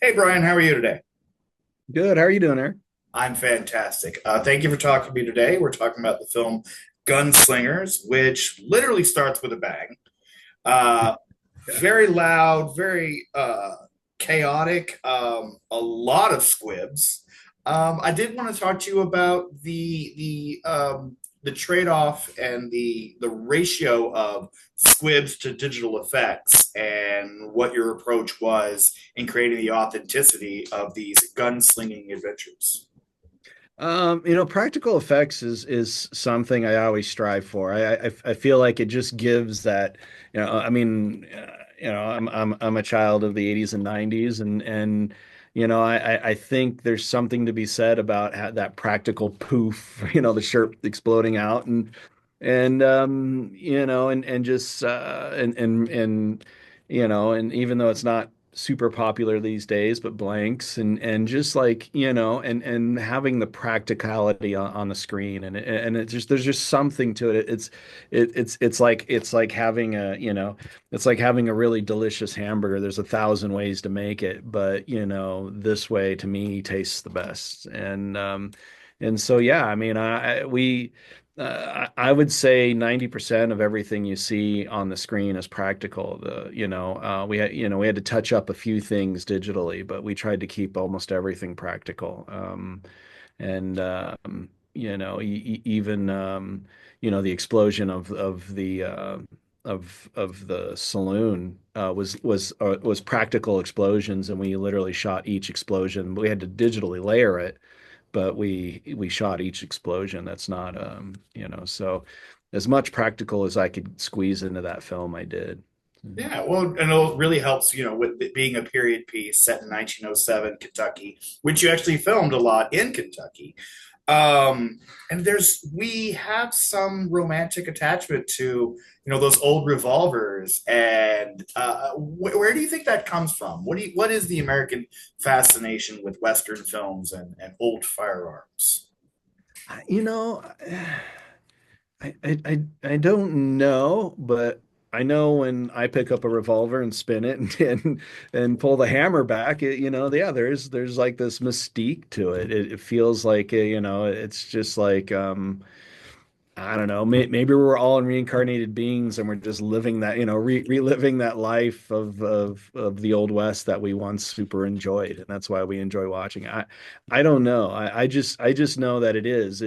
Hey Brian, how are you today? Good. How are you doing there? I'm fantastic. Thank you for talking to me today. We're talking about the film Gunslingers, which literally starts with a bang. Uh, Yeah. Very loud, very chaotic, a lot of squibs. I did want to talk to you about the trade-off and the ratio of squibs to digital effects and what your approach was in creating the authenticity of these gunslinging adventures. Practical effects is something I always strive for. I feel like it just gives that, I'm a child of the 80s and 90s, and I think there's something to be said about that practical poof, the shirt exploding out and just and even though it's not super popular these days, but blanks and just like, and having the practicality on the screen and it just there's just something to it. It's like having it's like having a really delicious hamburger. There's a thousand ways to make it, but this way to me tastes the best. And so yeah, I mean, I we I would say 90% of everything you see on the screen is practical. We had to touch up a few things digitally, but we tried to keep almost everything practical. And even the explosion of the saloon was practical explosions, and we literally shot each explosion. We had to digitally layer it, but we shot each explosion. That's not so as much practical as I could squeeze into that film, I did. Yeah, well, and it really helps, with it being a period piece set in 1907 Kentucky, which you actually filmed a lot in Kentucky. And we have some romantic attachment to, those old revolvers. And where do you think that comes from? What is the American fascination with Western films and old firearms? You know, I don't know, but I know when I pick up a revolver and spin it and pull the hammer back, yeah, there's like this mystique to it. It feels like it's just like I don't know, maybe we're all reincarnated beings and we're just living that, reliving that life of the Old West that we once super enjoyed, and that's why we enjoy watching. I don't know. I just know that it is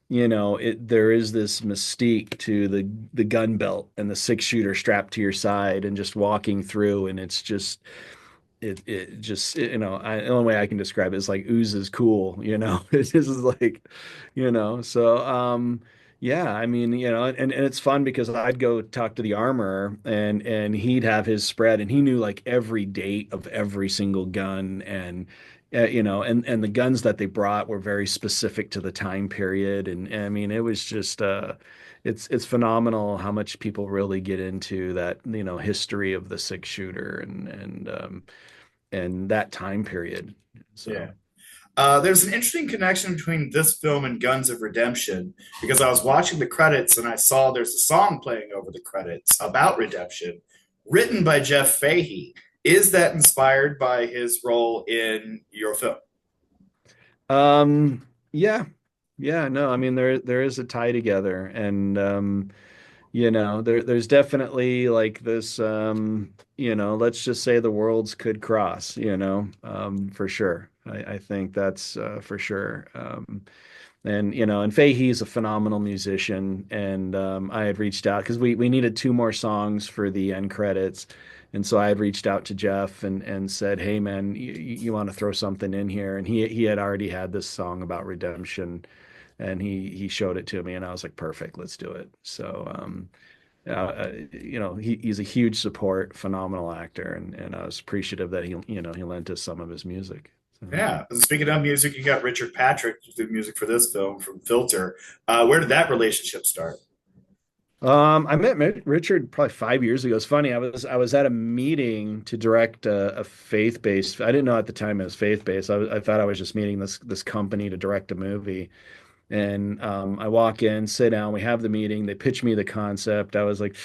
there is this mystique to the gun belt and the six shooter strapped to your side and just walking through, and it's just it just the only way I can describe it is like oozes cool, It's just like, yeah, I mean, and it's fun because I'd go talk to the armorer and he'd have his spread and he knew like every date of every single gun and the guns that they brought were very specific to the time period and I mean it was just it's phenomenal how much people really get into that, history of the six shooter and that time period. Yeah. So, There's an interesting connection between this film and Guns of Redemption because I was watching the credits and I saw there's a song playing over the credits about redemption written by Jeff Fahey. Is that inspired by his role in your film? yeah, yeah, no, I mean there is a tie together, and there's definitely like this, let's just say the worlds could cross, for sure. I think that's for sure. And Fahey's a phenomenal musician, and I had reached out because we needed two more songs for the end credits, and so I had reached out to Jeff and said, "Hey man, you want to throw something in here?" And he had already had this song about redemption, and he showed it to me, and I was like, "Perfect, let's do it." So he's a huge support, phenomenal actor, and I was appreciative that he lent us some of his music. So. Yeah. Speaking of music, you got Richard Patrick to do music for this film from Filter. Where did that relationship start? I met Richard probably 5 years ago. It's funny. I was at a meeting to direct a faith-based. I didn't know at the time it was faith-based. I thought I was just meeting this company to direct a movie. And I walk in, sit down, we have the meeting. They pitch me the concept. I was like,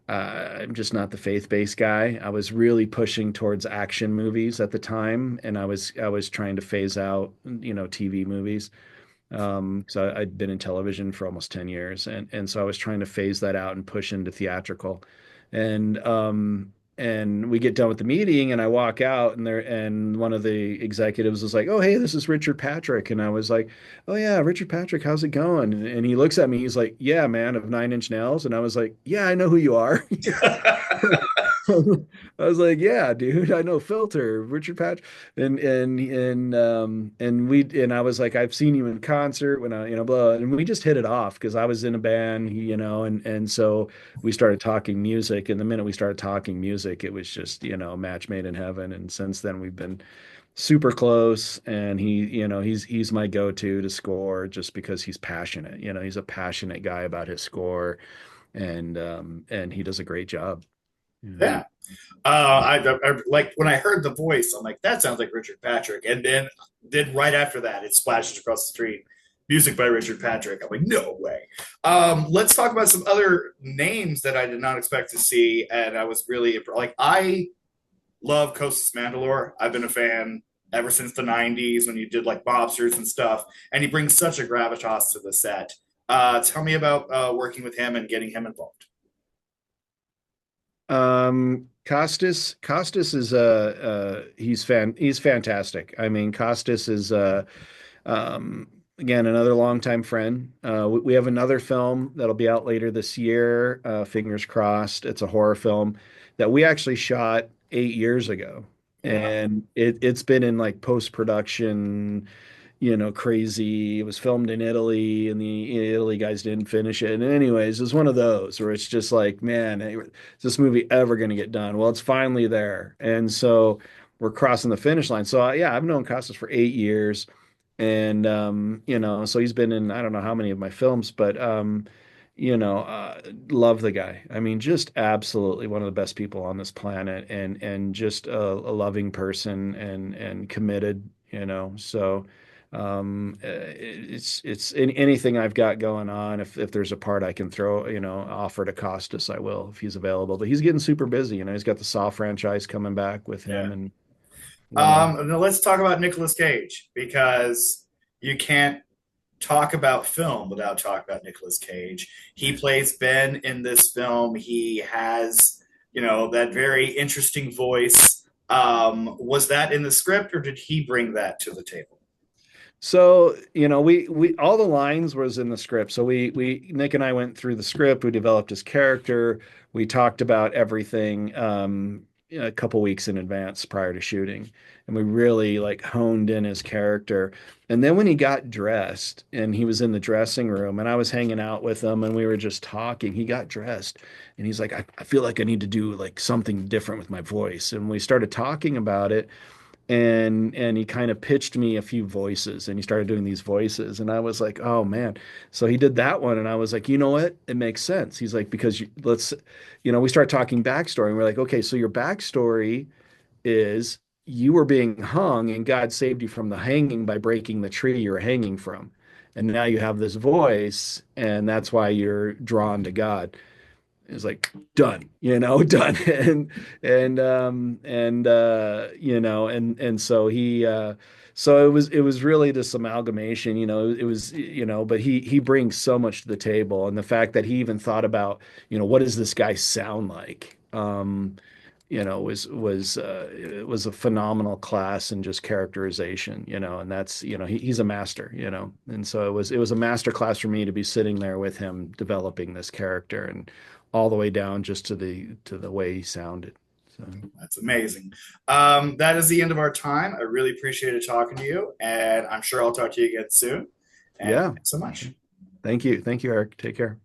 I'm just not the faith-based guy. I was really pushing towards action movies at the time, and I was trying to phase out, TV movies. So I'd been in television for almost 10 years, and so I was trying to phase that out and push into theatrical. And we get done with the meeting and I walk out and one of the executives was like, "Oh, hey, this is Richard Patrick." And I was like, "Oh yeah, Richard Patrick, how's it going?" And he looks at me, he's like, "Yeah, man, of Nine Inch Nails." And I was like, "Yeah, I know who you are." I was like, "Yeah, dude, I know Filter, Richard Patrick." And I was like, "I've seen you in concert when I, blah." And we just hit it off because I was in a band, and so we started talking music. And the minute we started talking music, it was just, a match made in heaven. And since then we've been super close. And he's my go-to to score just because he's passionate. He's a passionate guy about his score, and he does a great job. Yeah. Yeah. Like when I heard the voice, I'm like, that sounds like Richard Patrick. And then right after that, it splashes across the street. Music by Richard Patrick. I'm like, no way. Let's talk about some other names that I did not expect to see, and I was really like, I love Costas Mandalore. I've been a fan ever since the '90s when you did like mobsters and stuff, and he brings such a gravitas to the set. Tell me about working with him and getting him involved. Costas is he's fantastic. I mean, Costas is again another longtime friend. We have another film that'll be out later this year. Fingers crossed. It's a horror film that we actually shot 8 years ago, Wow. and it's been in like post production, crazy. It was filmed in Italy, and the Italy guys didn't finish it. And anyways, it's one of those where it's just like, man, is this movie ever going to get done? Well, it's finally there, and so we're crossing the finish line. So yeah, I've known Costas for 8 years, and so he's been in I don't know how many of my films, but you know, uh, love the guy. I mean, just absolutely one of the best people on this planet, and just a loving person and committed. So it's anything I've got going on. If there's a part I can throw, offer to Costas, I will if he's available. But he's getting super busy. He's got the Saw franchise coming back with Yeah. him, and you know, Now let's talk about Nicolas Cage because you can't talk about film without talking about Nicolas Cage. He plays Ben in this film. He has, that very interesting voice. Was that in the script, or did he bring that to the table? So, we all the lines was in the script. So we Nick and I went through the script, we developed his character, we talked about everything a couple weeks in advance prior to shooting. And we really like honed in his character. And then when he got dressed and he was in the dressing room and I was hanging out with him and we were just talking, he got dressed and he's like, I feel like I need to do like something different with my voice. And we started talking about it, and he kind of pitched me a few voices and he started doing these voices and I was like, oh man. So he did that one and I was like, you know what, it makes sense. He's like, because we start talking backstory and we're like, okay, so your backstory is you were being hung and God saved you from the hanging by breaking the tree you were hanging from, and now you have this voice and that's why you're drawn to God. It's like done, done. And so so it was really this amalgamation, it was, but he brings so much to the table. And the fact that he even thought about, what does this guy sound like? It was a phenomenal class in just characterization, and that's, he's a master, and so it was a master class for me to be sitting there with him developing this character and all the way down just to the way he sounded. So That's amazing. That is the end of our time. I really appreciated talking to you, and I'm sure I'll talk to you again soon. And yeah. thanks so much. Thank you. Thank you, Eric. Take care.